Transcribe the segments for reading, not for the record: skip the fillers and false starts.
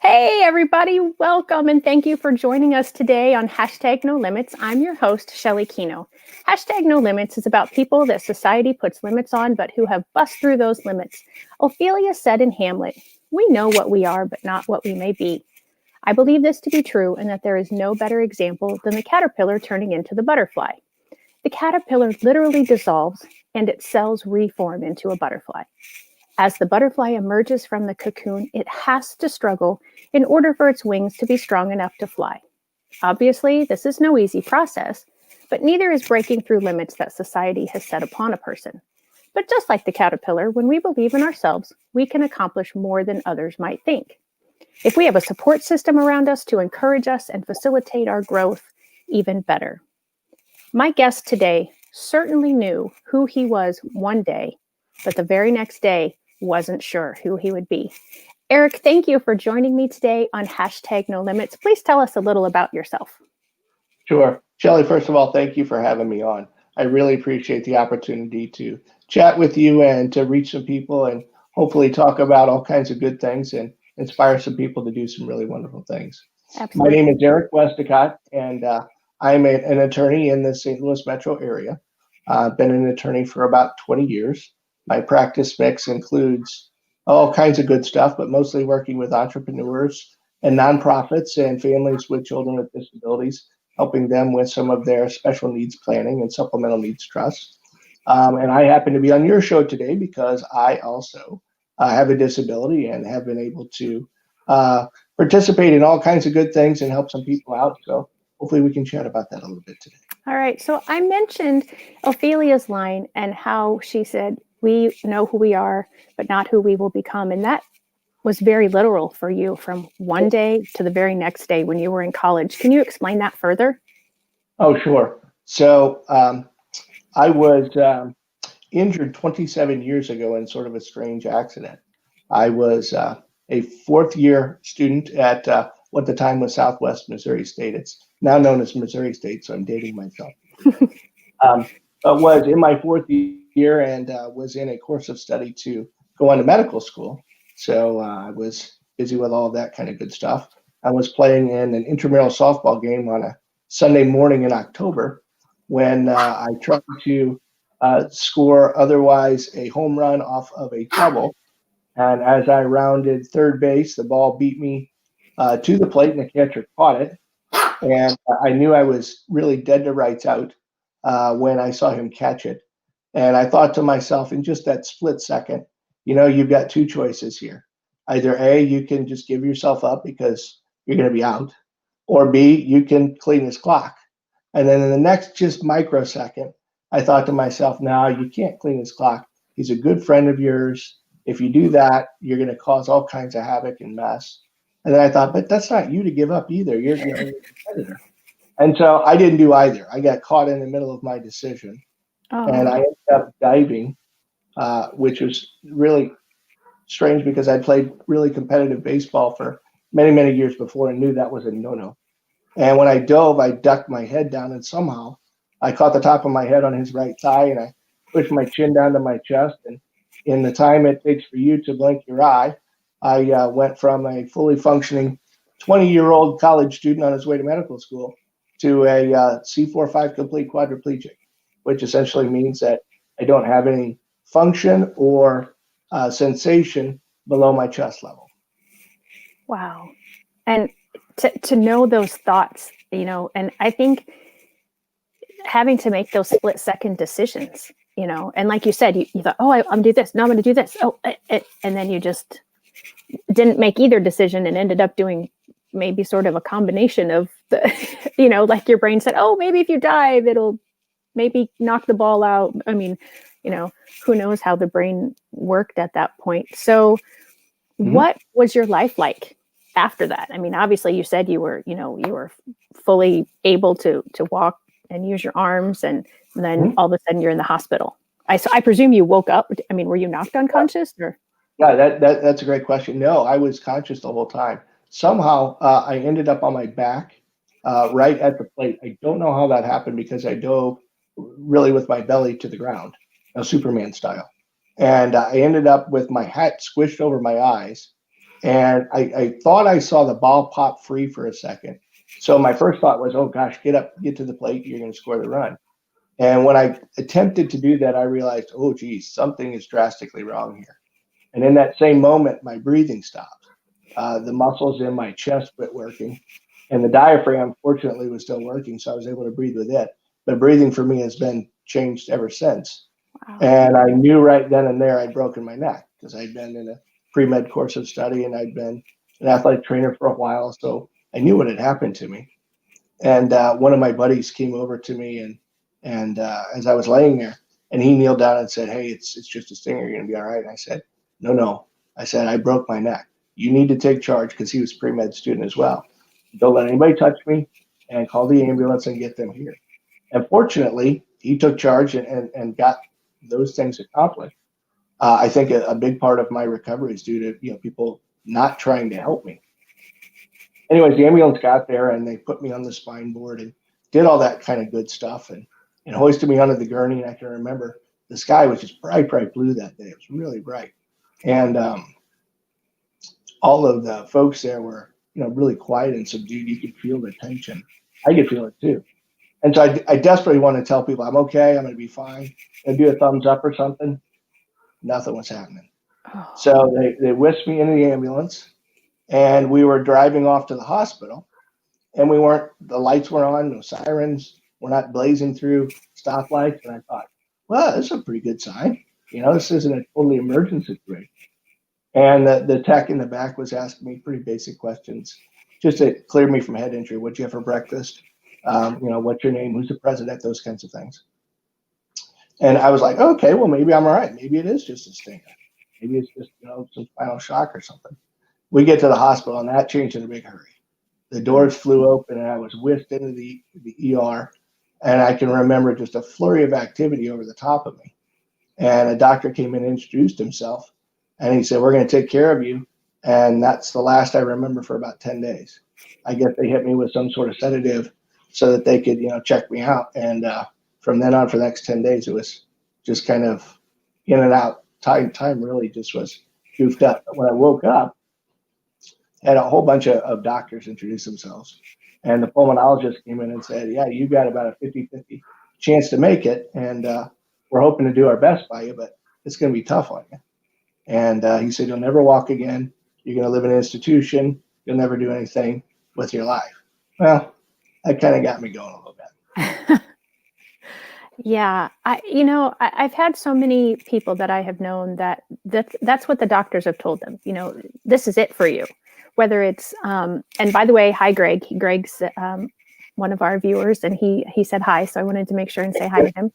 Hey, everybody, welcome and thank you for joining us today on Hashtag No Limits. I'm your host, Shelly Kino. Hashtag No Limits is about people that society puts limits on, but who have bust through those limits. Ophelia said in Hamlet, "We know what we are, but not what we may be." I believe this to be true and that there is no better example than the caterpillar turning into the butterfly. The caterpillar literally dissolves and its cells reform into a butterfly. As the butterfly emerges from the cocoon, it has to struggle in order for its wings to be strong enough to fly. Obviously, this is no easy process, but neither is breaking through limits that society has set upon a person. But just like the caterpillar, when we believe in ourselves, we can accomplish more than others might think. If we have a support system around us to encourage us and facilitate our growth, even better. My guest today certainly knew who he was one day, but the very next day wasn't sure who he would be. Eric, thank you for joining me today on Hashtag No Limits. Please tell us a little about yourself. Sure. Shelley, first of all, thank you for having me on. I really appreciate the opportunity to chat with you and to reach some people and hopefully talk about all kinds of good things and inspire some people to do some really wonderful things. My Absolutely. name is Eric Westacott, and I'm an attorney in the St. Louis metro area. I've been an attorney for about 20 years. My practice mix includes all kinds of good stuff, but mostly working with entrepreneurs and nonprofits and families with children with disabilities, helping them with some of their special needs planning and supplemental needs trusts. And I happen to be on your show today because I also have a disability and have been able to participate in all kinds of good things and help some people out. So hopefully we can chat about that a little bit today. All right. So I mentioned Ophelia's line and how she said, "We know who we are, but not who we will become." And that was very literal for you from one day to the very next day when you were in college. Can you explain that further? Oh, sure. So I was injured 27 years ago in sort of a strange accident. I was a fourth year student at what at the time was Southwest Missouri State. It's now known as Missouri State, so I'm dating myself. Um, but was in my fourth year and was in a course of study to go on to medical school. So I was busy with all of that kind of good stuff. I was playing in an intramural softball game on a Sunday morning in October when I tried to score otherwise a home run off of a double. And as I rounded third base, the ball beat me to the plate and the catcher caught it. And I knew I was really dead to rights out when I saw him catch it. And I thought to myself, in just that split second, you've got two choices here. Either A, you can just give yourself up because you're going to be out, or B, you can clean this clock. And then in the next just microsecond, I thought to myself, no, you can't clean his clock. He's a good friend of yours. If you do that, you're going to cause all kinds of havoc and mess. And then I thought, but that's not you to give up either. You're a competitor. And so I didn't do either. I got caught in the middle of my decision, and I Oh, ended up diving, which was really strange because I played really competitive baseball for many, many years before and knew that was a no-no. And when I dove, I ducked my head down, and somehow I caught the top of my head on his right thigh, and I pushed my chin down to my chest. And in the time it takes for you to blink your eye, I went from a fully functioning 20-year-old college student on his way to medical school to a C4-5 complete quadriplegic, which essentially means that I don't have any function or sensation below my chest level. wow. And to know those thoughts, and I think having to make those split second decisions, and like you said, you thought, oh, I'm going to do this. No, I'm going to do this. Oh, and then you just didn't make either decision and ended up doing maybe sort of a combination of the, like your brain said, oh, maybe if you dive, it'll maybe knock the ball out. I mean, who knows how the brain worked at that point. So Mhm. what was your life like after that? I mean, obviously you said you were fully able to walk and use your arms, and then Mhm. all of a sudden you're in the hospital. I presume you woke up. I mean, were you knocked unconscious or? Yeah, that's a great question. No, I was conscious the whole time. Somehow, I ended up on my back, right at the plate. I don't know how that happened because I dove really with my belly to the ground, Superman style, and I ended up with my hat squished over my eyes, And I thought I saw the ball pop free for a second. So my first thought was, oh gosh, get up, get to the plate, you're going to score the run. And when I attempted to do that, I realized, oh, geez, something is drastically wrong here. And in that same moment, my breathing stopped. The muscles in my chest quit working, and the diaphragm, fortunately, was still working, so I was able to breathe with it. But breathing for me has been changed ever since. Wow. And I knew right then and there I'd broken my neck because I'd been in a pre-med course of study and I'd been an athletic trainer for a while, so I knew what had happened to me. And one of my buddies came over to me, and as I was laying there, and he kneeled down and said, "Hey, it's just a stinger. You're gonna be all right." And I said, "No, no." I said, "I broke my neck. You need to take charge," because he was a pre-med student as well. "Don't let anybody touch me, and call the ambulance and get them here." And fortunately, he took charge and got those things accomplished. I think a big part of my recovery is due to people not trying to help me. Anyways, the ambulance got there and they put me on the spine board and did all that kind of good stuff and hoisted me onto the gurney. And I can remember the sky was just bright, bright blue that day. It was really bright. And all of the folks there were, really quiet and subdued. You could feel the tension. I could feel it too. And so I desperately want to tell people I'm okay. I'm going to be fine. And do a thumbs up or something. Nothing was happening. Oh. So they whisked me into the ambulance and we were driving off to the hospital. And the lights were on, no sirens. We're not blazing through stoplights. And I thought, well, this is a pretty good sign. This isn't a totally emergent situation. And the tech in the back was asking me pretty basic questions just to clear me from head injury. What'd you have for breakfast? What's your name? Who's the president? Those kinds of things. And I was like, okay, well, maybe I'm all right. Maybe it is just a stinger. Maybe it's just, some spinal shock or something. We get to the hospital and that changed in a big hurry. The doors flew open and I was whisked into the ER. And I can remember just a flurry of activity over the top of me. And a doctor came in and introduced himself. And he said, we're going to take care of you. And that's the last I remember for about 10 days. I guess they hit me with some sort of sedative so that they could, check me out. And from then on for the next 10 days, it was just kind of in and out. Time really just was goofed up. But when I woke up, I had a whole bunch of doctors introduce themselves. And the pulmonologist came in and said, yeah, you got about a 50-50 chance to make it. And we're hoping to do our best by you, but it's going to be tough on you. And he said, you'll never walk again. You're going to live in an institution. You'll never do anything with your life. Well, that kind of got me going a little bit. Yeah, I've had so many people that I have known that's what the doctors have told them. This is it for you. Whether it's and by the way, hi Greg. Greg's one of our viewers, and he said hi, so I wanted to make sure and say hi to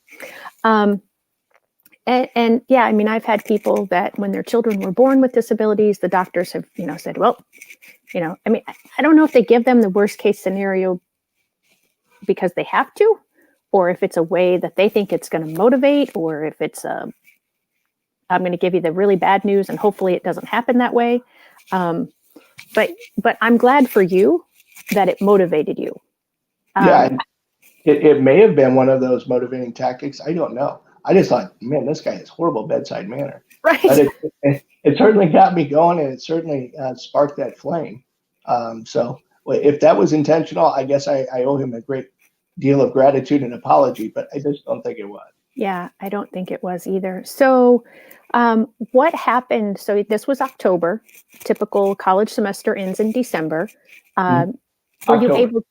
him. And yeah, I've had people that when their children were born with disabilities, the doctors have said, well, I don't know if they give them the worst case scenario because they have to, or if it's a way that they think it's going to motivate, or if it's I'm going to give you the really bad news and hopefully it doesn't happen that way. But I'm glad for you that it motivated you. Yeah, it may have been one of those motivating tactics. I don't know. I just thought, man, this guy has horrible bedside manner. Right. But it certainly got me going, and it certainly sparked that flame. So if that was intentional, I guess I owe him a great deal of gratitude and apology, but I just don't think it was. Yeah, I don't think it was either. So what happened? So this was October. Typical college semester ends in December. Were you able?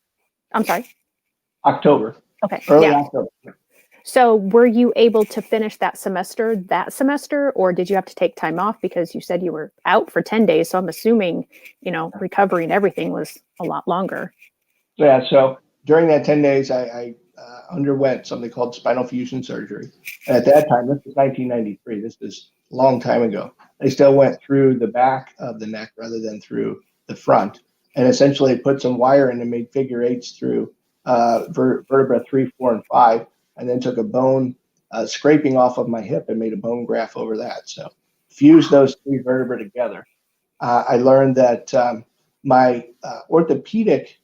I'm sorry. October. Okay. Early October. So were you able to finish that semester, or did you have to take time off because you said you were out for 10 days? So I'm assuming, recovery and everything was a lot longer. Yeah. So during that 10 days, I underwent something called spinal fusion surgery. And at that time, this was 1993. This is a long time ago. I still went through the back of the neck rather than through the front. And essentially put some wire in and made figure eights through vertebra 3, 4, and 5. And then took a bone scraping off of my hip and made a bone graft over that. So fused those 3 vertebrae together. I learned that my orthopedic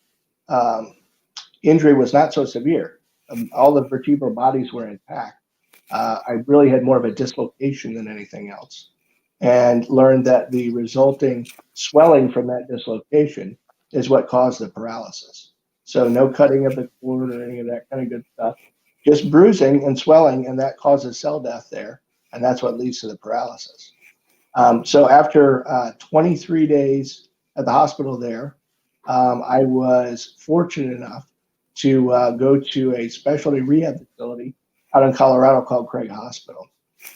injury was not so severe. All the vertebral bodies were intact. I really had more of a dislocation than anything else. and learned that the resulting swelling from that dislocation is what caused the paralysis. So no cutting of the cord or any of that kind of good stuff, just bruising and swelling, and that causes cell death there, and that's what leads to the paralysis. So after 23 days at the hospital there, I was fortunate enough to go to a specialty rehab facility out in Colorado called Craig Hospital,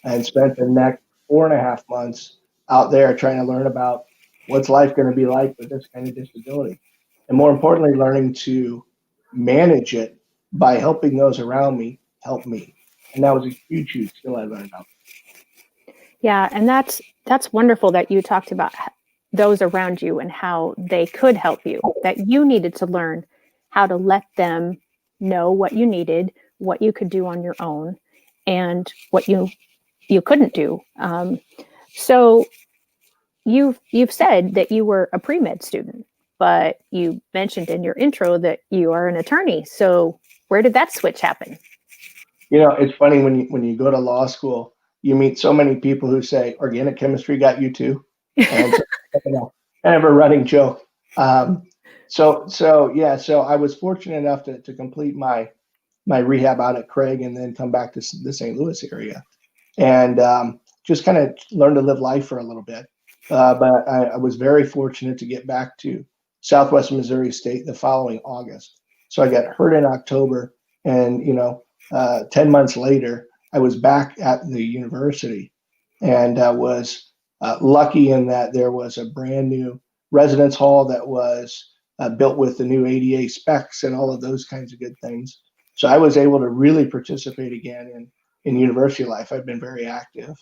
and spent the next 4.5 months out there trying to learn about what's life going to be like with this kind of disability, and more importantly, learning to manage it by helping those around me help me. And that was a huge, huge skill I learned out. Yeah, and that's wonderful that you talked about those around you and how they could help you, that you needed to learn how to let them know what you needed, what you could do on your own, and what you couldn't do. So you've said that you were a pre-med student, but you mentioned in your intro that you are an attorney. So where did that switch happen? It's funny when you go to law school, you meet so many people who say organic chemistry got you too, and so, kind of a running joke. So I was fortunate enough to complete my rehab out at Craig, and then come back to the St. Louis area, and just kind of learn to live life for a little bit. But I was very fortunate to get back to Southwest Missouri State the following August. So I got hurt in October, and 10 months later, I was back at the university, and was lucky in that there was a brand new residence hall that was built with the new ADA specs and all of those kinds of good things. So I was able to really participate again in university life. I've been very active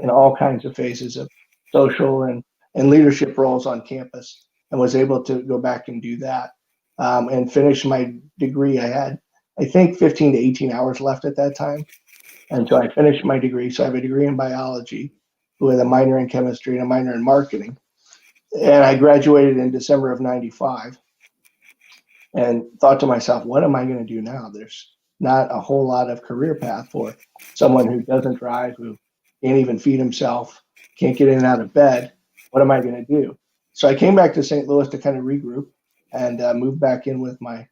in all kinds of phases of social and leadership roles on campus, and was able to go back and do that, and finish my degree. I had, I think, 15 to 18 hours left at that time. And so I finished my degree. So I have a degree in biology with a minor in chemistry and a minor in marketing. And I graduated in December of 95, and thought to myself, what am I going to do now? There's not a whole lot of career path for someone who doesn't drive, who can't even feed himself, can't get in and out of bed. What am I going to do? So I came back to St. Louis to kind of regroup, and moved back in with my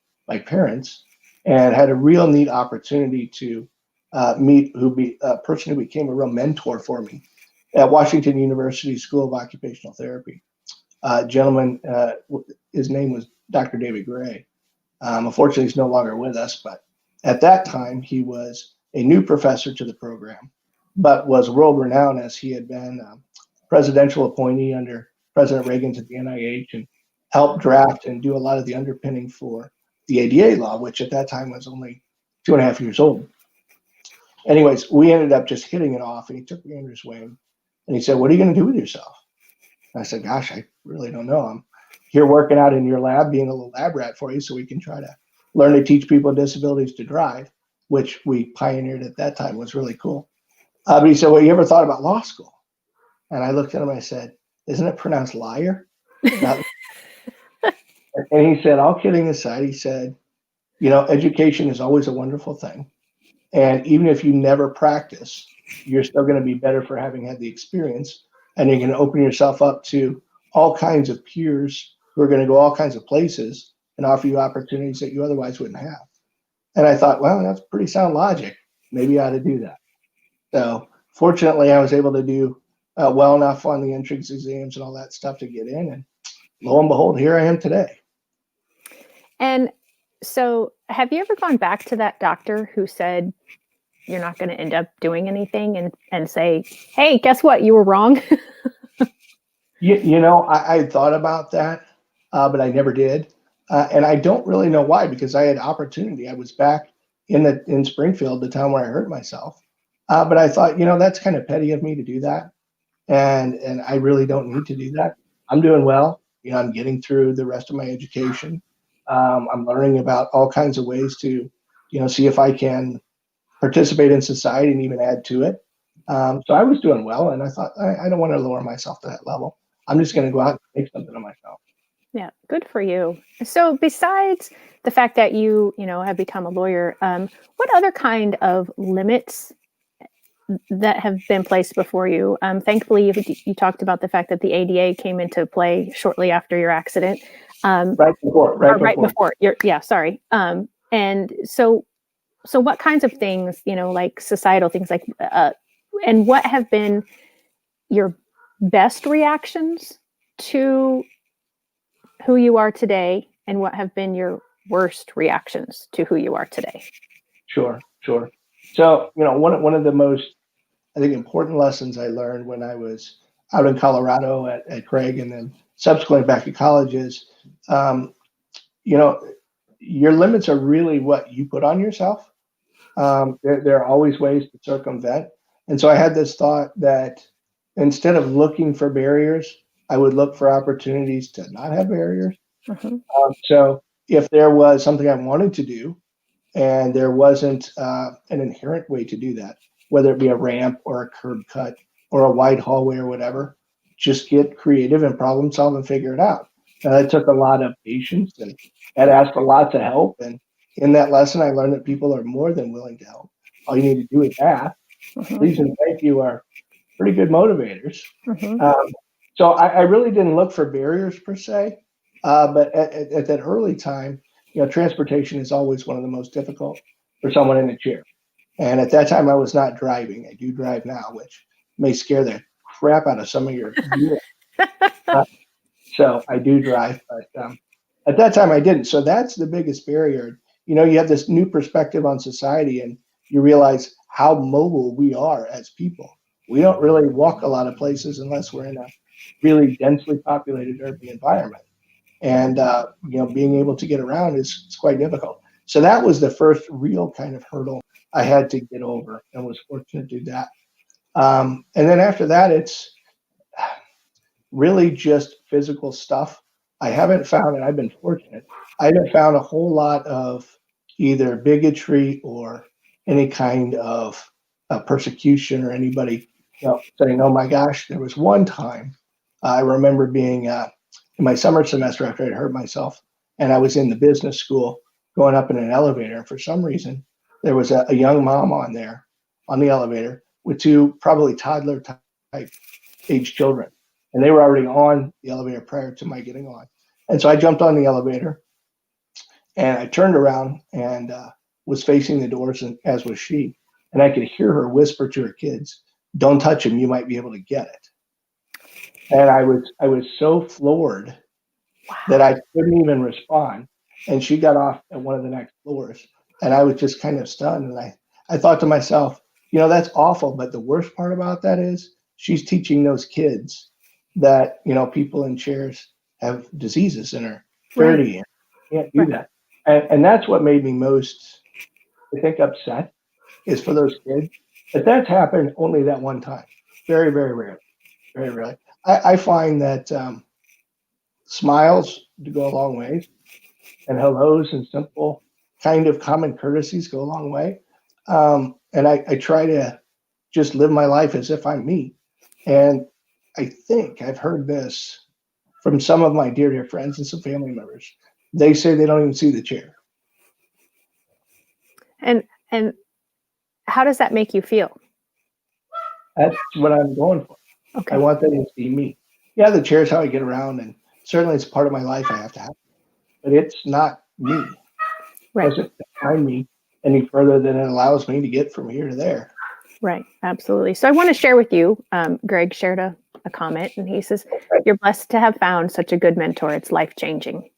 parents, and had a real neat opportunity to meet a person who became a real mentor for me at Washington University School of Occupational Therapy. Gentleman, his name was Dr. David Gray. Unfortunately, he's no longer with us, but at that time, he was a new professor to the program, but was world renowned as he had been presidential appointee under President Reagan's at the NIH, and helped draft and do a lot of the underpinning for the ADA law, which at that time was only 2.5 years old. Anyways, we ended up just hitting it off, and he took me under his wing, and he said, "What are you going to do with yourself?" And I said, "Gosh, I really don't know. I'm here working out in your lab, being a little lab rat for you, so we can try to learn to teach people with disabilities to drive," which we pioneered at that time. Was really cool. But he said, "Well, you ever thought about law school?" And I looked at him and I said, "Isn't it pronounced liar?" And he said, all kidding aside, he said, education is always a wonderful thing. And even if you never practice, you're still going to be better for having had the experience. And you're going to open yourself up to all kinds of peers who are going to go all kinds of places and offer you opportunities that you otherwise wouldn't have. And I thought, well, that's pretty sound logic. Maybe I ought to do that. So fortunately, I was able to do well enough on the entrance exams and all that stuff to get in. And lo and behold, here I am today. And so have you ever gone back to that doctor who said you're not going to end up doing anything, and say, hey, guess what? You were wrong? I thought about that, but I never did. And I don't really know why, because I had opportunity. I was back in Springfield, the town where I hurt myself. But I thought, that's kind of petty of me to do that. And I really don't need to do that. I'm doing well. I'm getting through the rest of my education. I'm learning about all kinds of ways to, see if I can participate in society and even add to it. So I was doing well, and I thought, I don't want to lower myself to that level. I'm just going to go out and make something of myself. Yeah, good for you. So besides the fact that you have become a lawyer, what other kind of limits that have been placed before you. Thankfully, you talked about the fact that the ADA came into play shortly after your accident. Right before. Right before. Sorry. And so what kinds of things, like societal things, like, and what have been your best reactions to who you are today, and what have been your worst reactions to who you are today? Sure. So, one of the most, I think, important lessons I learned when I was out in Colorado at Craig and then subsequently back at college is, you know, your limits are really what you put on yourself. There are always ways to circumvent. And so I had this thought that instead of looking for barriers, I would look for opportunities to not have barriers. Mm-hmm. So if there was something I wanted to do and there wasn't an inherent way to do that, whether it be a ramp or a curb cut or a wide hallway or whatever, just get creative and problem solve and figure it out. And it took a lot of patience and that asked a lot to help. And in that lesson, I learned that people are more than willing to help. All you need to do is ask. Mm-hmm. Please and thank you are pretty good motivators. Mm-hmm. So I really didn't look for barriers per se, but at that early time, transportation is always one of the most difficult for someone in a chair. And at that time, I was not driving. I do drive now, which may scare the crap out of some of your viewers. So I do drive, but at that time I didn't. So that's the biggest barrier. You have this new perspective on society and you realize how mobile we are as people. We don't really walk a lot of places unless we're in a really densely populated urban environment. And, being able to get around is quite difficult. So that was the first real kind of hurdle I had to get over and was fortunate to do that. And then after that, it's really just physical stuff. I haven't found, and I've been fortunate, I haven't found a whole lot of either bigotry or any kind of persecution or anybody saying, oh my gosh, there was one time I remember being in my summer semester after I'd hurt myself and I was in the business school going up in an elevator. And for some reason, there was a young mom on there on the elevator with two probably toddler type age children. And they were already on the elevator prior to my getting on. And so I jumped on the elevator and I turned around and was facing the doors, and as was she. And I could hear her whisper to her kids, don't touch him, you might be able to get it. And I was so floored that I couldn't even respond. And she got off at one of the next floors. And I was just kind of stunned. And I thought to myself, that's awful. But the worst part about that is she's teaching those kids that, people in chairs have diseases and are dirty and can't do that. And that's what made me most, I think, upset is for those kids. But that's happened only that one time. Very, very rarely. Very rarely. I find that smiles go a long way, and hellos and simple kind of common courtesies go a long way. And I try to just live my life as if I'm me. And I think I've heard this from some of my dear friends and some family members. They say they don't even see the chair. And how does that make you feel? That's what I'm going for. Okay. I want them to see me. Yeah, the chair is how I get around, and certainly it's part of my life I have to have. But it's not me. Right. It doesn't define me any further than it allows me to get from here to there. Right. Absolutely. So I want to share with you, Greg shared a comment, and he says, you're blessed to have found such a good mentor. It's life-changing.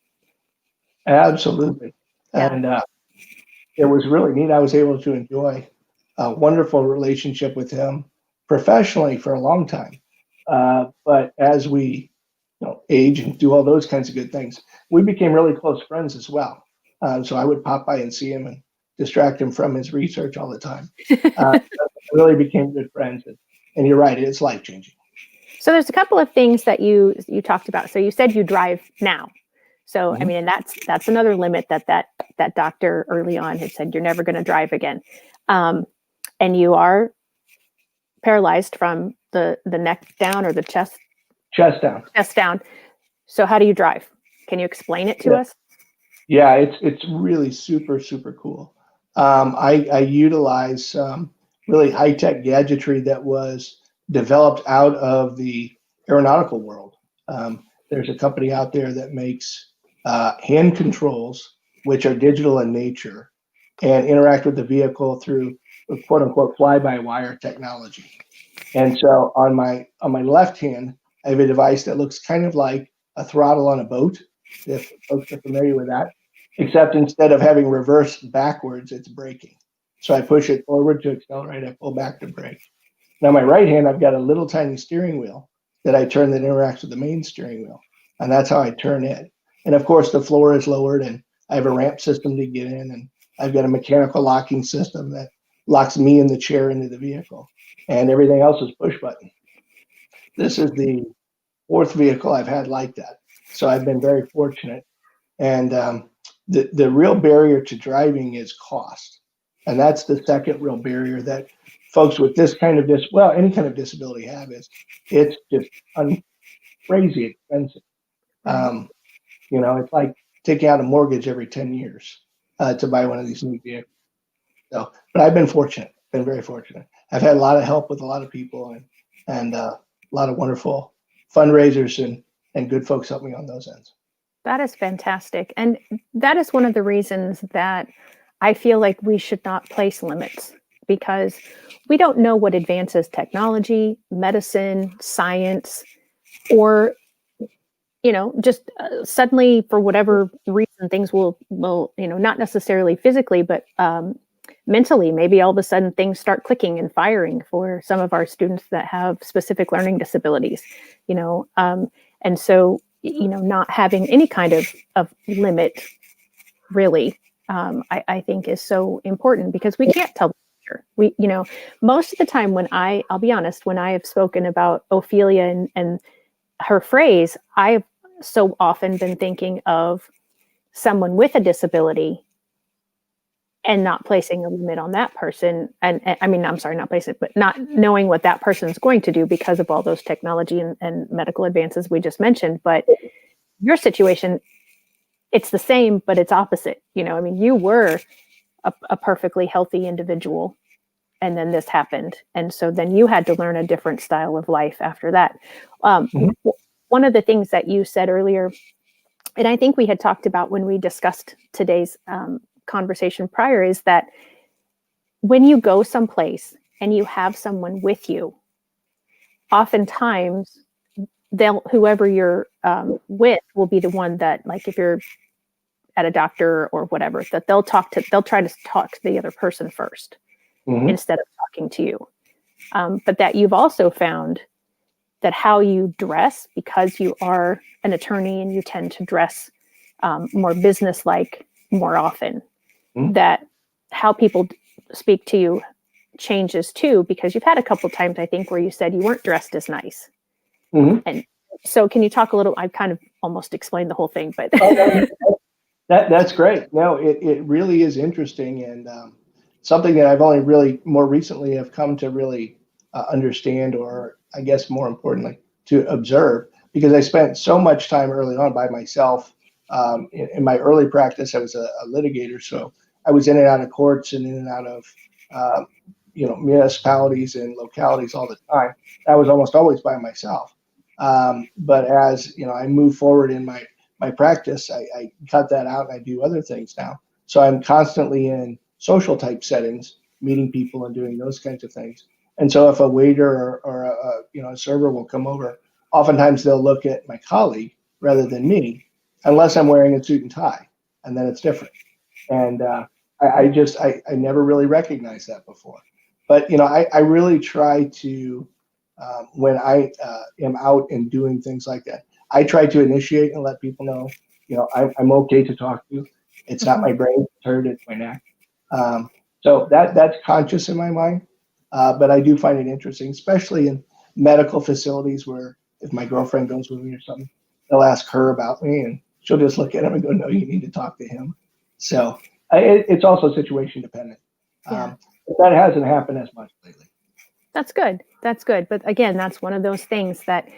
Absolutely. Yeah. And it was really neat. I was able to enjoy a wonderful relationship with him professionally for a long time. But as we age and do all those kinds of good things, we became really close friends as well. So I would pop by and see him and distract him from his research all the time. Really became good friends. And you're right, it's life-changing. So there's a couple of things that you talked about. So you said you drive now. So, I mean, and that's another limit that doctor early on had said, you're never going to drive again. And you are paralyzed from the neck down or the chest down. So how do you drive? Can you explain it to us? Yeah, it's really super, super cool. I utilize really high-tech gadgetry that was developed out of the aeronautical world. There's a company out there that makes hand controls, which are digital in nature, and interact with the vehicle through quote unquote fly-by-wire technology. And so on my left hand, I have a device that looks kind of like a throttle on a boat, if folks are familiar with that, except instead of having reverse backwards, it's braking. So I push it forward to accelerate, I pull back to brake. Now my right hand, I've got a little tiny steering wheel that I turn that interacts with the main steering wheel. And that's how I turn it. And of course the floor is lowered and I have a ramp system to get in, and I've got a mechanical locking system that locks me in the chair into the vehicle, and everything else is push button. This is the fourth vehicle I've had like that. So I've been very fortunate. And the real barrier to driving is cost. And that's the second real barrier that folks with this kind of any kind of disability have, is it's just crazy expensive. Right. It's like taking out a mortgage every 10 years to buy one of these new vehicles. So, but I've been fortunate, been very fortunate. I've had a lot of help with a lot of people, and a lot of wonderful fundraisers and good folks help me on those ends. That is fantastic. And that is one of the reasons that I feel like we should not place limits, because we don't know what advances technology, medicine, science, or just suddenly, for whatever reason, things will not necessarily physically, but mentally, maybe all of a sudden things start clicking and firing for some of our students that have specific learning disabilities, and so, not having any kind of limit really, I think is so important, because we can't tell the future. Most of the time I'll be honest, when I have spoken about Ophelia and her phrase, I've so often been thinking of someone with a disability and not placing a limit on that person. And I mean, I'm sorry, not placing it, but not knowing what that person's going to do because of all those technology and medical advances we just mentioned. But your situation, it's the same, but it's opposite. I mean, you were a perfectly healthy individual, and then this happened. And so then you had to learn a different style of life after that. Mhm. One of the things that you said earlier, and I think we had talked about when we discussed today's conversation prior, is that when you go someplace and you have someone with you, oftentimes whoever you're with will be the one that, like, if you're at a doctor or whatever, that they'll try to talk to the other person first instead of talking to you. But that you've also found that how you dress, because you are an attorney and you tend to dress more business-like more often, that how people speak to you changes too, because you've had a couple times, I think, where you said you weren't dressed as nice. And so can you talk a little, I've kind of almost explained the whole thing, but. That's great. No, it really is interesting, and something that I've only really more recently have come to really understand, or I guess more importantly, to observe, because I spent so much time early on by myself. In my early practice, I was a litigator, so I was in and out of courts and in and out of municipalities and localities all the time. I was almost always by myself. But as I move forward in my practice, I cut that out and I do other things now. So I'm constantly in social type settings, meeting people and doing those kinds of things. And so if a waiter or a server will come over, oftentimes they'll look at my colleague rather than me, unless I'm wearing a suit and tie, and then it's different. And I never really recognized that before. But I really try to, when I am out and doing things like that, I try to initiate and let people know, I'm okay to talk to. It's not my brain turd, it's my neck. So that's conscious in my mind. But I do find it interesting, especially in medical facilities, where if my girlfriend goes with me or something, they'll ask her about me, and she'll just look at him and go, "No, you need to talk to him." So it's also situation dependent. Yeah. But that hasn't happened as much lately. That's good. That's good. But again, that's one of those things that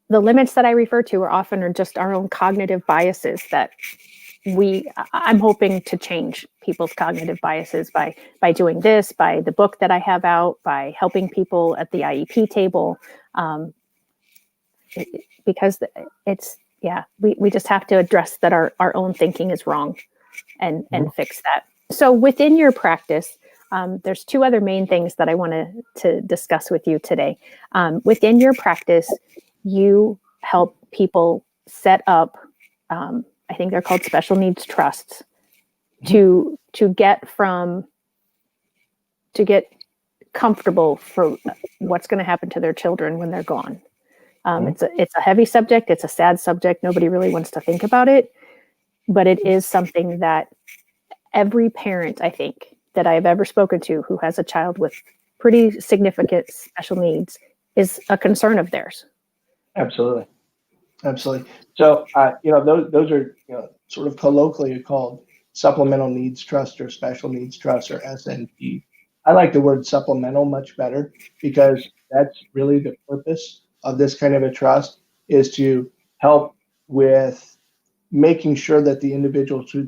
the limits that I refer to are often just our own cognitive biases that I'm hoping to change people's cognitive biases by doing this, by the book that I have out, by helping people at the IEP table, because we just have to address that our own thinking is wrong and fix that. So within your practice, there's two other main things that I want to discuss with you today. Within your practice, you help people set up, I think they're called special needs trusts, to get comfortable for what's going to happen to their children when they're gone. It's a heavy subject. It's a sad subject. Nobody really wants to think about it, but it is something that every parent, I think, that I've ever spoken to who has a child with pretty significant special needs is a concern of theirs. Absolutely. So, those are, sort of colloquially called supplemental needs trust or special needs trust or SNT. I like the word supplemental much better because that's really the purpose of this kind of a trust, is to help with making sure that the individual who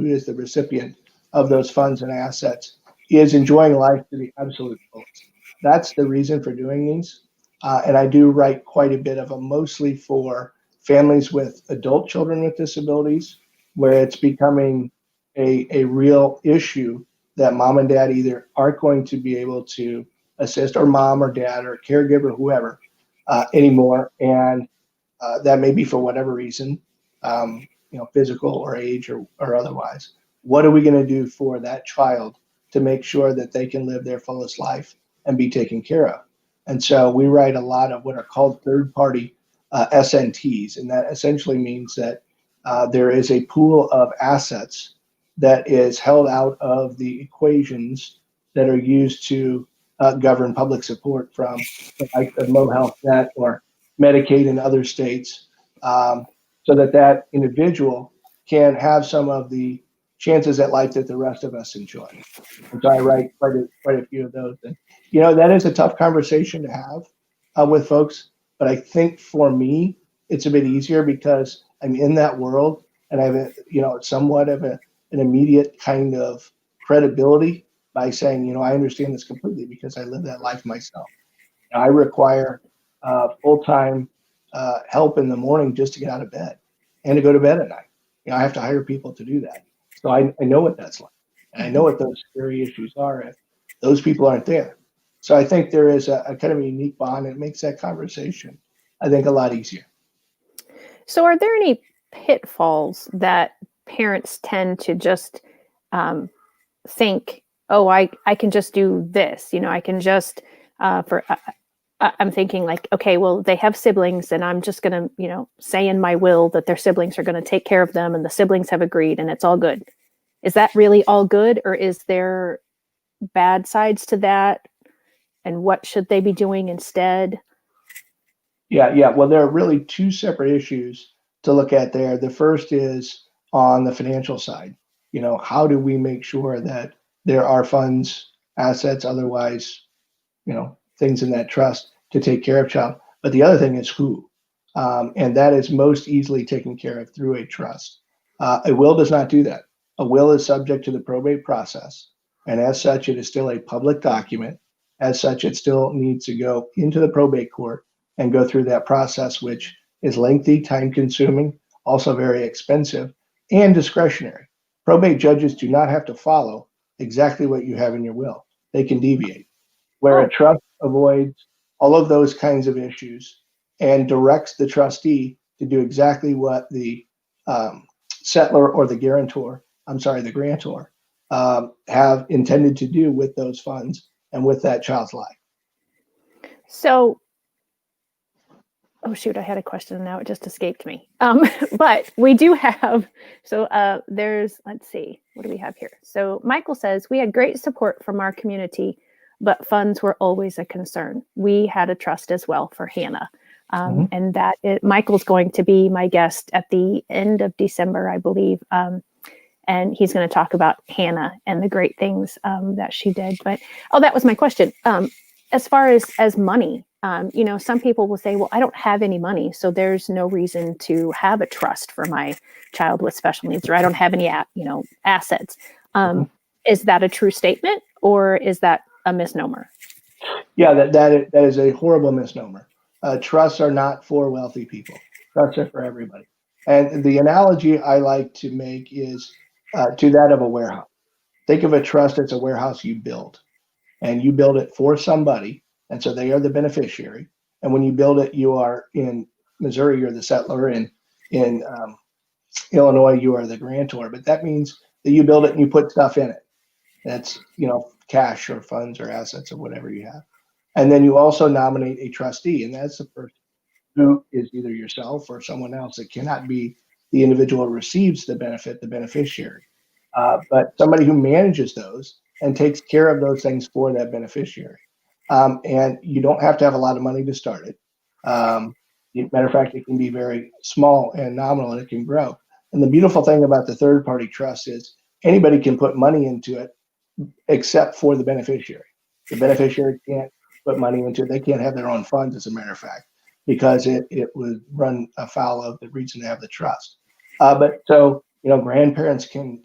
is the recipient of those funds and assets is enjoying life to the absolute fullest. That's the reason for doing these. And I do write quite a bit of them, mostly for families with adult children with disabilities, where it's becoming a real issue that mom and dad either aren't going to be able to assist, or mom or dad or caregiver, whoever, anymore. And that may be for whatever reason, physical or age or otherwise. What are we going to do for that child to make sure that they can live their fullest life and be taken care of? And so we write a lot of what are called third-party SNTs, and that essentially means that there is a pool of assets that is held out of the equations that are used to govern public support from the likes of Mo Health Net or Medicaid in other states, so that individual can have some of the chances at life that the rest of us enjoy. And so I write quite a few of those. And, that is a tough conversation to have with folks. But I think for me, it's a bit easier because I'm in that world and I have somewhat of an immediate kind of credibility by saying, I understand this completely because I live that life myself. I require full-time help in the morning just to get out of bed and to go to bed at night. I have to hire people to do that. So I know what that's like. And I know what those scary issues are if those people aren't there. So I think there is a kind of a unique bond. It makes that conversation, I think, a lot easier. So are there any pitfalls that parents tend to just think, oh, I can just do this, I can just, I'm thinking like, okay, well, they have siblings and I'm just going to, say in my will that their siblings are going to take care of them and the siblings have agreed and it's all good. Is that really all good, or is there bad sides to that? And what should they be doing instead? Yeah. Well, there are really two separate issues to look at there. The first is on the financial side. How do we make sure that there are funds, assets, otherwise, things in that trust to take care of child? But the other thing is who, and that is most easily taken care of through a trust. A will does not do that. A will is subject to the probate process, and as such, it is still a public document. As such, it still needs to go into the probate court and go through that process, which is lengthy, time-consuming, also very expensive, and discretionary. Probate judges do not have to follow exactly what you have in your will. They can deviate. Where a trust avoids all of those kinds of issues and directs the trustee to do exactly what the settlor or the grantor have intended to do with those funds and with that child's life. So, oh shoot, I had a question and now it just escaped me. But we do have, let's see, what do we have here? So Michael says, we had great support from our community, but funds were always a concern. We had a trust as well for Hannah. And Michael's going to be my guest at the end of December, I believe. And he's going to talk about Hannah and the great things that she did. But, that was my question. As far as money, some people will say, well, I don't have any money, so there's no reason to have a trust for my child with special needs, or I don't have any, assets. Is that a true statement, or is that a misnomer? Yeah, that is a horrible misnomer. Trusts are not for wealthy people. Trusts are for everybody. And the analogy I like to make is to that of a warehouse. Think of a trust as a warehouse you build, and you build it for somebody, and so they are the beneficiary. And when you build it, you are in Missouri, you're the settler. In Illinois, you are the grantor. But that means that you build it and you put stuff in it. That's cash or funds or assets or whatever you have. And then you also nominate a trustee, and that's the person who is either yourself or someone else. It cannot be the individual who receives the benefit, the beneficiary, but somebody who manages those and takes care of those things for that beneficiary. And you don't have to have a lot of money to start it. Matter of fact, it can be very small and nominal, and it can grow. And the beautiful thing about the third-party trust is anybody can put money into it except for the beneficiary. The beneficiary can't put money into it. They can't have their own funds, as a matter of fact, because it would run afoul of the reason to have the trust. But so, grandparents can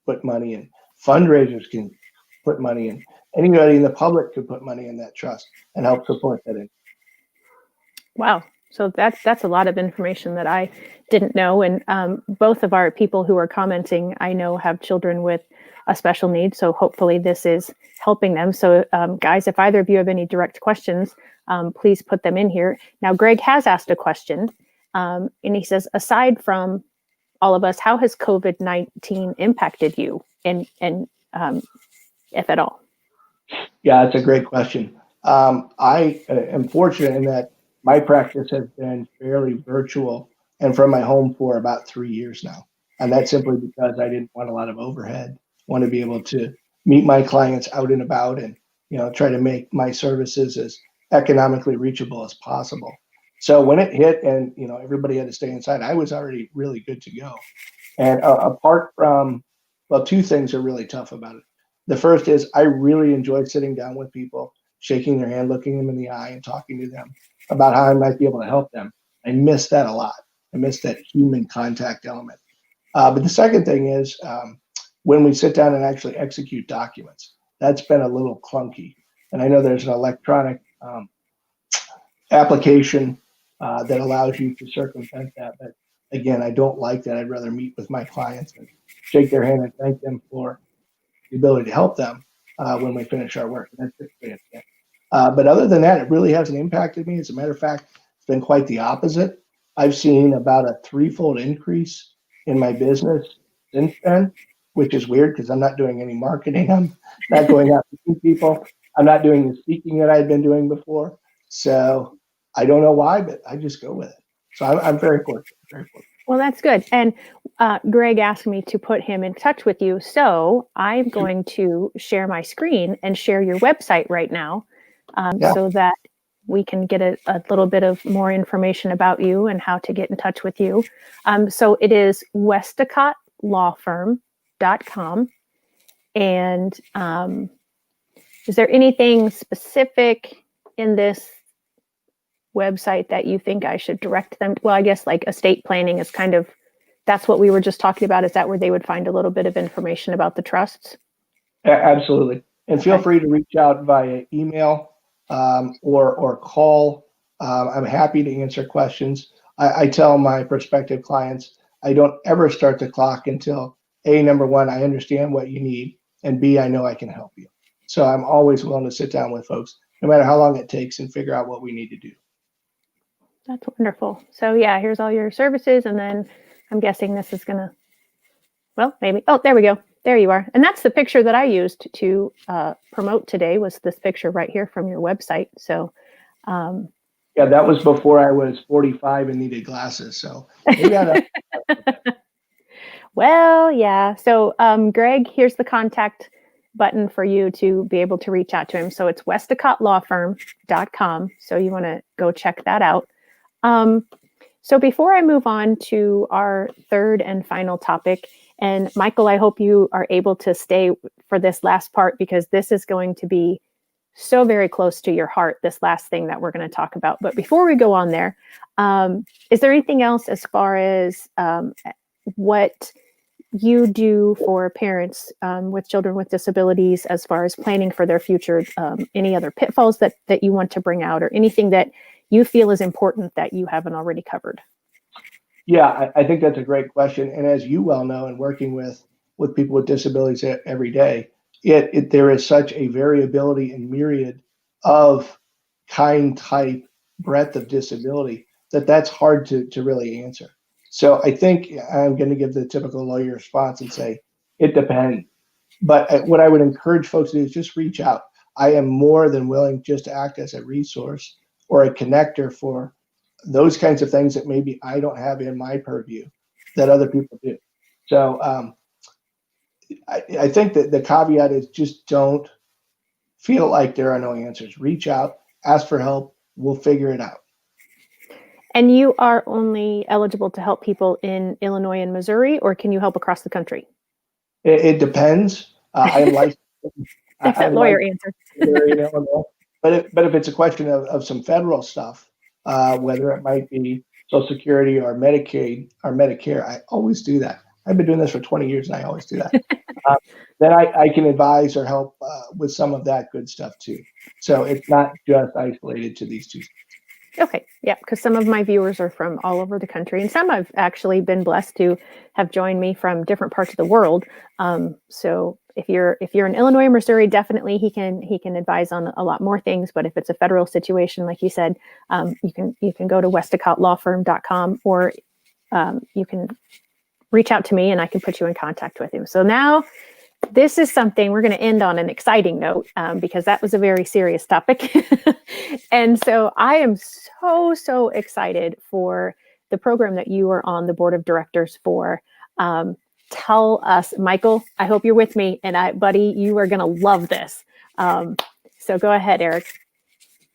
put money in, fundraisers can put money in, anybody in the public could put money in that trust and help support that. Wow. So that's a lot of information that I didn't know. And both of our people who are commenting, I know, have children with a special need. So hopefully this is helping them. So guys, if either of you have any direct questions, please put them in here. Now, Greg has asked a question, and he says, aside from all of us, how has COVID-19 impacted you, and if at all? Yeah, that's a great question. I am fortunate in that my practice has been fairly virtual and from my home for about 3 years now. And that's simply because I didn't want a lot of overhead, want to be able to meet my clients out and about and, try to make my services as economically reachable as possible. So when it hit and, everybody had to stay inside, I was already really good to go. And apart from, well, two things are really tough about it. The first is I really enjoy sitting down with people, shaking their hand, looking them in the eye and talking to them about how I might be able to help them. I miss that a lot. I miss that human contact element. But the second thing is when we sit down and actually execute documents, that's been a little clunky. And I know there's an electronic application that allows you to circumvent that. But again, I don't like that. I'd rather meet with my clients and shake their hand and thank them for the ability to help them when we finish our work. And that's typically it. But other than that, it really hasn't impacted me. As a matter of fact, it's been quite the opposite. I've seen about a threefold increase in my business since then, which is weird because I'm not doing any marketing. I'm not going out to see people. I'm not doing the speaking that I'd been doing before. So I don't know why, but I just go with it. So I'm very fortunate. Very fortunate. Well, that's good. And Greg asked me to put him in touch with you. So I'm going to share my screen and share your website right now so that we can get a little bit of more information about you and how to get in touch with you. So it is westacottlawfirm.com. And is there anything specific in this website that you think I should direct them? Well, I guess like estate planning is kind of, that's what we were just talking about. Is that where they would find a little bit of information about the trusts? Absolutely. And feel free to reach out via email or call. I'm happy to answer questions. I tell my prospective clients, I don't ever start the clock until A, number one, I understand what you need, and B, I know I can help you. So I'm always willing to sit down with folks, no matter how long it takes, and figure out what we need to do. That's wonderful. So yeah, here's all your services. And then I'm guessing this is going to, well, maybe, oh, there we go. There you are. And that's the picture that I used to promote today, was this picture right here from your website. So yeah, that was before I was 45 and needed glasses. So maybe well, yeah. So Greg, here's the contact button for you to be able to reach out to him. So it's westacottlawfirm.com. So you want to go check that out. So before I move on to our third and final topic, and Michael, I hope you are able to stay for this last part, because this is going to be so very close to your heart, this last thing that we're going to talk about. But before we go on there, is there anything else as far as what you do for parents with children with disabilities, as far as planning for their future, any other pitfalls that you want to bring out, or anything that you feel is important that you haven't already covered? Yeah, I think that's a great question. And as you well know, in working with people with disabilities every day, there is such a variability and myriad of kind, type, breadth of disability that's hard to really answer. So I think I'm going to give the typical lawyer response and say, it depends. But what I would encourage folks to do is just reach out. I am more than willing just to act as a resource or a connector for those kinds of things that maybe I don't have in my purview that other people do. So I think that the caveat is just don't feel like there are no answers. Reach out, ask for help. We'll figure it out. And you are only eligible to help people in Illinois and Missouri, or can you help across the country? It depends. I am licensed. That's that lawyer answer. But if it's a question of some federal stuff, whether it might be Social Security or Medicaid or Medicare, I always do that. I've been doing this for 20 years and I always do that. Then I can advise or help with some of that good stuff too. So it's not just isolated to these two. Okay. Yeah. Because some of my viewers are from all over the country, and some I've actually been blessed to have joined me from different parts of the world. So if you're in Illinois or Missouri, definitely he can advise on a lot more things. But if it's a federal situation, like you said, you can go to westacottlawfirm.com, or you can reach out to me and I can put you in contact with him. So now this is something we're going to end on an exciting note, because that was a very serious topic. And so I am so excited for the program that you are on the board of directors for. Tell us, Michael, I hope you're with me, and buddy, you are going to love this. So go ahead, Eric.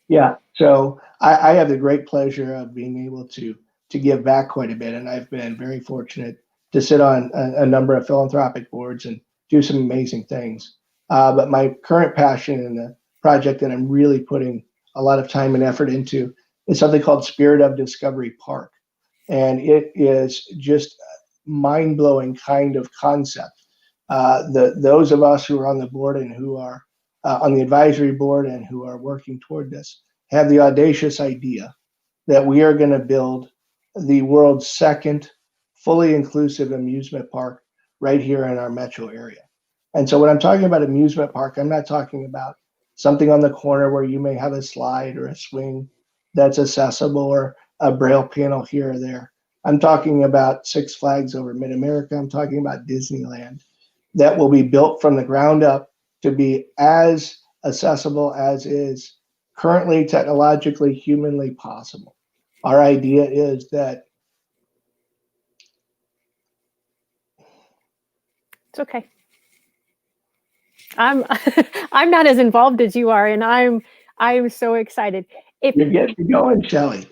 Yeah. So I have the great pleasure of being able to give back quite a bit. And I've been very fortunate to sit on a number of philanthropic boards and do some amazing things. But my current passion and the project that I'm really putting a lot of time and effort into is something called Spirit of Discovery Park. And it is just a mind-blowing kind of concept. Those of us who are on the board and who are on the advisory board and who are working toward this have the audacious idea that we are going to build the world's second fully inclusive amusement park right here in our metro area. And so when I'm talking about amusement park, I'm not talking about something on the corner where you may have a slide or a swing that's accessible or a braille panel here or there. I'm talking about Six Flags over Mid-America. I'm talking about Disneyland that will be built from the ground up to be as accessible as is currently technologically, humanly possible. Our idea is that it's okay. I'm I'm not as involved as you are, and I'm so excited. If you're getting going, Shelley.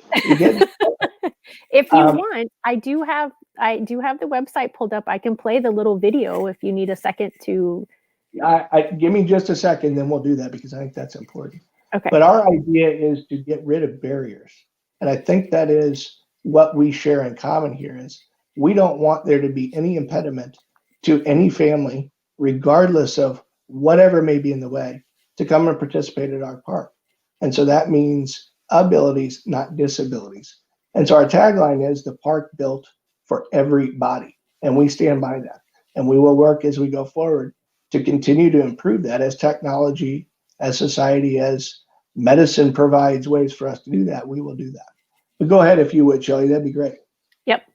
If you want, I do have the website pulled up. I can play the little video if you need a second to. Give me just a second, then we'll do that because I think that's important. Okay. But our idea is to get rid of barriers. And I think that is what we share in common here is we don't want there to be any impediment to any family, regardless of whatever may be in the way, to come and participate at our park. And so that means abilities, not disabilities. And so our tagline is the park built for everybody. And we stand by that. And we will work as we go forward to continue to improve that as technology, as society, as medicine provides ways for us to do that. We will do that. But go ahead if you would, Shelley. That'd be great. Yep.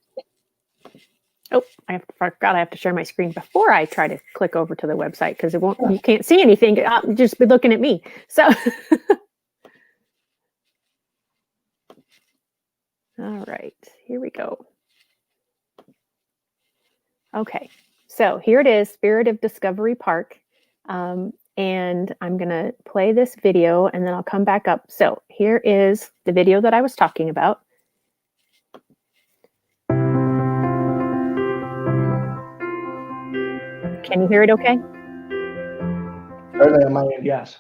Oh, I forgot I have to share my screen before I try to click over to the website because you can't see anything. I'll just be looking at me. So, all right, here we go. Okay, so here it is, Spirit of Discovery Park. And I'm going to play this video and then I'll come back up. So here is the video that I was talking about. Can you hear it okay? Certainly on my end, yes.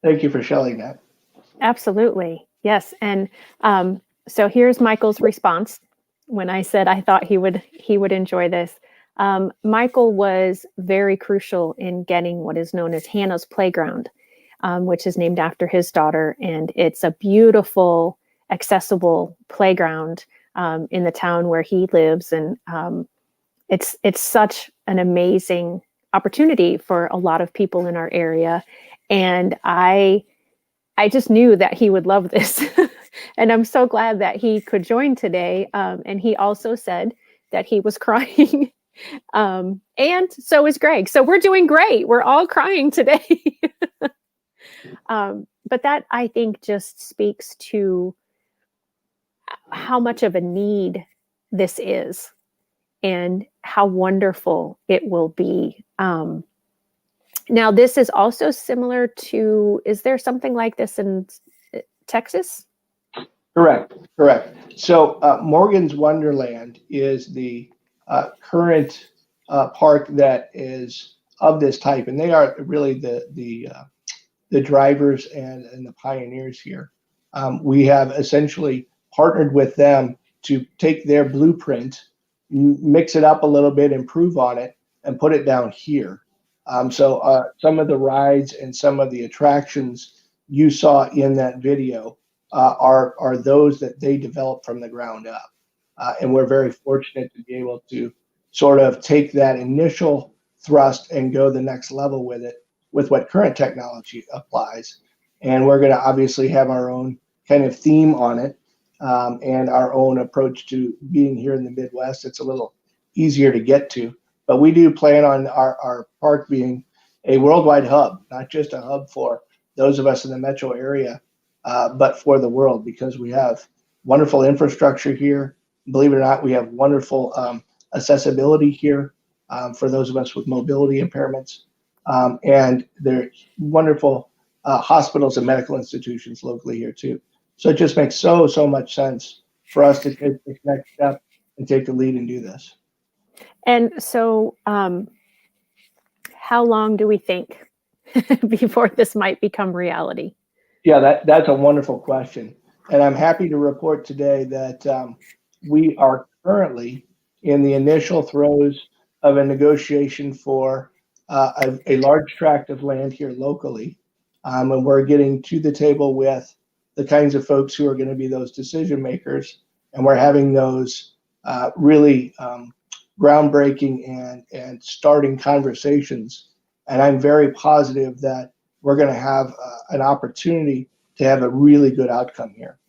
Thank you for sharing that. Absolutely. Yes. And so here's Michael's response when I said I thought he would enjoy this. Michael was very crucial in getting what is known as Hannah's Playground, which is named after his daughter. And it's a beautiful, accessible playground in the town where he lives. And it's such an amazing opportunity for a lot of people in our area. And I just knew that he would love this. And I'm so glad that he could join today. And he also said that he was crying. And so is Greg. So we're doing great. We're all crying today. But that, I think, just speaks to how much of a need this is and how wonderful it will be. Now, this is also similar to, is there something like this in Texas? Correct. So Morgan's Wonderland is the current park that is of this type, and they are really the drivers and the pioneers here. We have essentially partnered with them to take their blueprint, mix it up a little bit, improve on it, and put it down here. So some of the rides and some of the attractions you saw in that video are those that they developed from the ground up. And we're very fortunate to be able to sort of take that initial thrust and go the next level with it, with what current technology applies. And we're going to obviously have our own kind of theme on it, and our own approach to being here in the Midwest. It's a little easier to get to. But we do plan on our park being a worldwide hub, not just a hub for those of us in the metro area, but for the world, because we have wonderful infrastructure here. Believe it or not, we have wonderful accessibility here for those of us with mobility impairments. And there are wonderful hospitals and medical institutions locally here too. So it just makes so much sense for us to take this next step and take the lead and do this. And so how long do we think before this might become reality? Yeah, that's a wonderful question. And I'm happy to report today that we are currently in the initial throes of a negotiation for a large tract of land here locally. And we're getting to the table with the kinds of folks who are going to be those decision makers. And we're having those really groundbreaking and starting conversations. And I'm very positive that we're going to have an opportunity to have a really good outcome here.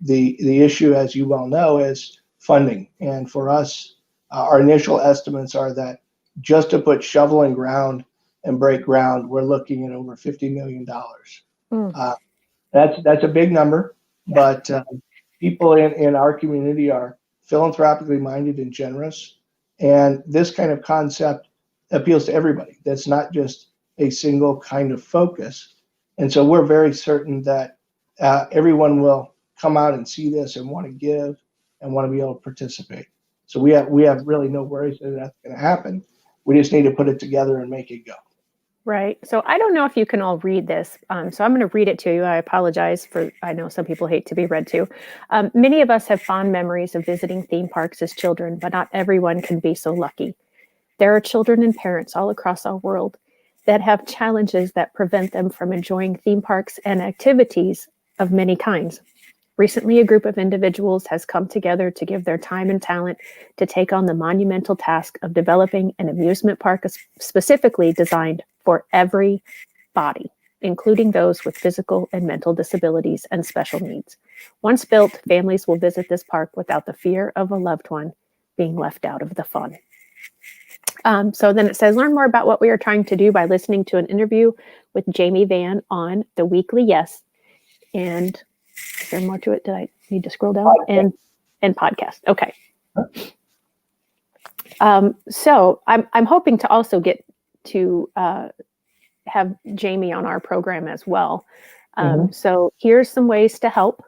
The issue, as you well know, is funding. And for us, our initial estimates are that just to put shovel in ground and break ground, we're looking at over $50 million. That's a big number, but people in our community are philanthropically minded and generous. And this kind of concept appeals to everybody. That's not just a single kind of focus. And so we're very certain that everyone will come out and see this and want to give and want to be able to participate. So we have really no worries that that's going to happen. We just need to put it together and make it go. Right. So I don't know if you can all read this. So I'm going to read it to you. I apologize I know some people hate to be read to. Many of us have fond memories of visiting theme parks as children, but not everyone can be so lucky. There are children and parents all across our world. that have challenges that prevent them from enjoying theme parks and activities of many kinds. Recently, a group of individuals has come together to give their time and talent to take on the monumental task of developing an amusement park specifically designed for every body, including those with physical and mental disabilities and special needs. Once built, families will visit this park without the fear of a loved one being left out of the fun. So then it says, learn more about what we are trying to do by listening to an interview with Jamie Van on The Weekly Yes. And is there more to it? Did I need to scroll down? And podcast. Okay. So I'm hoping to also get to have Jamie on our program as well. So here's some ways to help.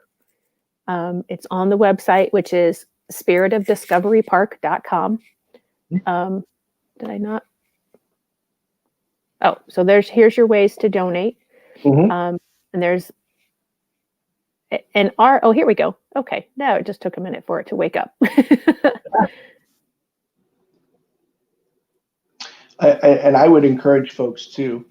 It's on the website, which is spiritofdiscoverypark.com. Did I not? Oh, so here's your ways to donate. And there's here we go. Okay, now it just took a minute for it to wake up. And I would encourage folks to,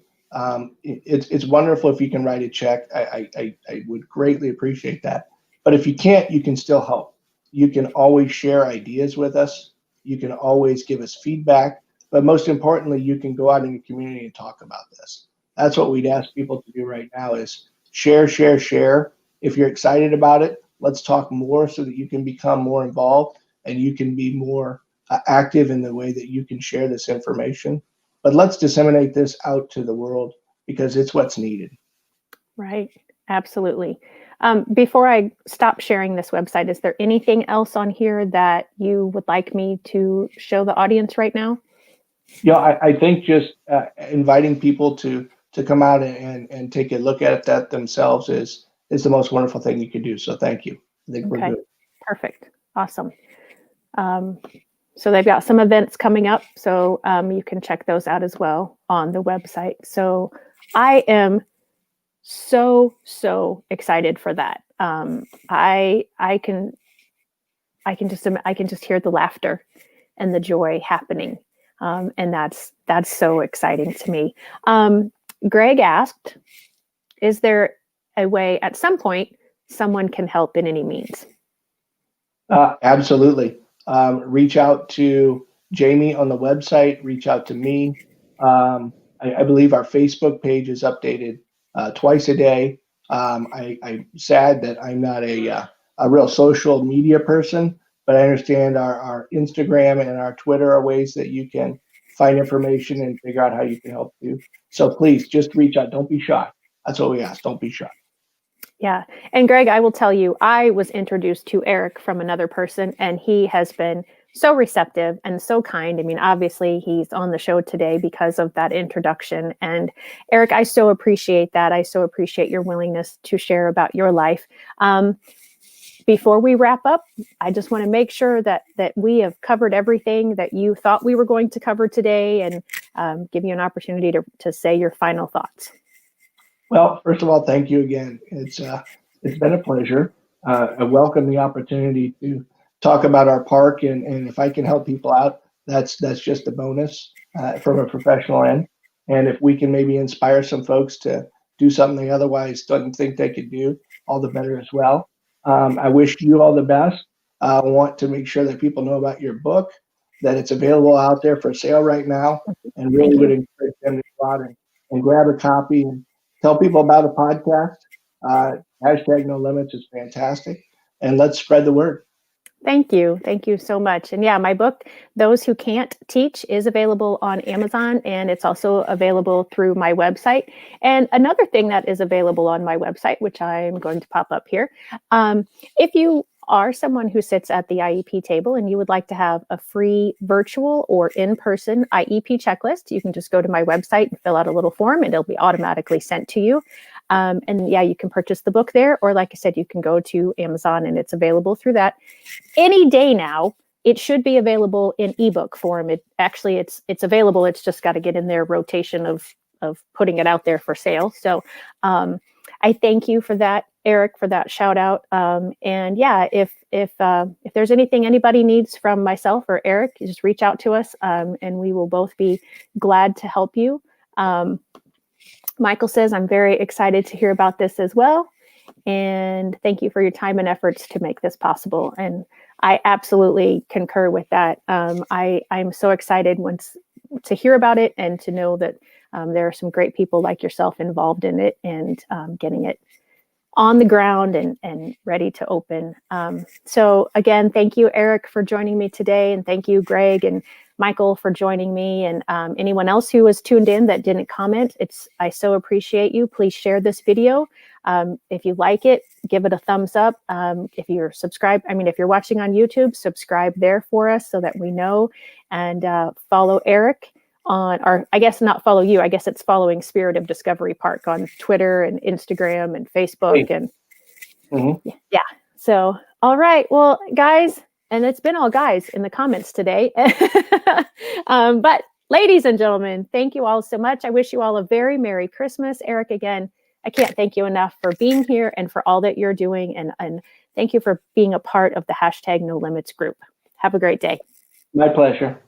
it's wonderful if you can write a check. I would greatly appreciate that. But if you can't, you can still help. You can always share ideas with us. You can always give us feedback. But most importantly, you can go out in the community and talk about this. That's what we'd ask people to do right now is share, share, share. If you're excited about it, let's talk more so that you can become more involved and you can be more active in the way that you can share this information. But let's disseminate this out to the world because it's what's needed. Right. Absolutely. Before I stop sharing this website, is there anything else on here that you would like me to show the audience right now? Yeah, I think just inviting people to come out and take a look at that themselves is the most wonderful thing you can do. So thank you. I think we're good. Perfect. Awesome. So they've got some events coming up, so you can check those out as well on the website. So I am so excited for that. I can just hear the laughter and the joy happening. And that's so exciting to me. Greg asked, is there a way at some point someone can help in any means? Absolutely. Reach out to Jamie on the website, reach out to me. I believe our Facebook page is updated twice a day. I'm sad that I'm not a real social media person, but I understand our Instagram and our Twitter are ways that you can find information and figure out how you can help too. So please just reach out. Don't be shy. That's what we ask. Don't be shy. Yeah. And Greg, I will tell you, I was introduced to Eric from another person, and he has been so receptive and so kind. I mean, obviously he's on the show today because of that introduction. And Eric, I so appreciate that. I so appreciate your willingness to share about your life. Before we wrap up, I just want to make sure that we have covered everything that you thought we were going to cover today, and give you an opportunity to say your final thoughts. Well, first of all, thank you again. It's been a pleasure. I welcome the opportunity to talk about our park, and if I can help people out, that's just a bonus from a professional end. And if we can maybe inspire some folks to do something they otherwise didn't think they could do, all the better as well. I wish you all the best. I want to make sure that people know about your book, that it's available out there for sale right now, and really would encourage them to go out and grab a copy and tell people about a podcast. Hashtag No Limits is fantastic. And let's spread the word. Thank you. Thank you so much. And yeah, my book, Those Who Can't Teach, is available on Amazon, and it's also available through my website. And another thing that is available on my website, which I'm going to pop up here, if you are someone who sits at the IEP table and you would like to have a free virtual or in-person IEP checklist, you can just go to my website and fill out a little form, and it'll be automatically sent to you. And yeah, you can purchase the book there, or like I said, you can go to Amazon and it's available through that. Any day now, it should be available in ebook form. It's available. It's just got to get in their rotation of putting it out there for sale. So I thank you for that, Eric, for that shout out. And yeah, if there's anything anybody needs from myself or Eric, just reach out to us, and we will both be glad to help you. Michael says, I'm very excited to hear about this as well. And thank you for your time and efforts to make this possible. And I absolutely concur with that. I'm so excited to hear about it and to know that there are some great people like yourself involved in it and getting it on the ground and ready to open. So again, thank you, Eric, for joining me today. And thank you, Greg and Michael, for joining me. And anyone else who was tuned in that didn't comment, I so appreciate you. Please share this video. If you like it, give it a thumbs up. If you're subscribed, if you're watching on YouTube, subscribe there for us so that we know, and follow Eric on, or I guess not follow you. I guess it's following Spirit of Discovery Park on Twitter and Instagram and Facebook. And yeah. So, all right. Well, guys, and it's been all guys in the comments today. But ladies and gentlemen, thank you all so much. I wish you all a very Merry Christmas. Eric, again, I can't thank you enough for being here and for all that you're doing. And thank you for being a part of the #NoLimits group. Have a great day. My pleasure.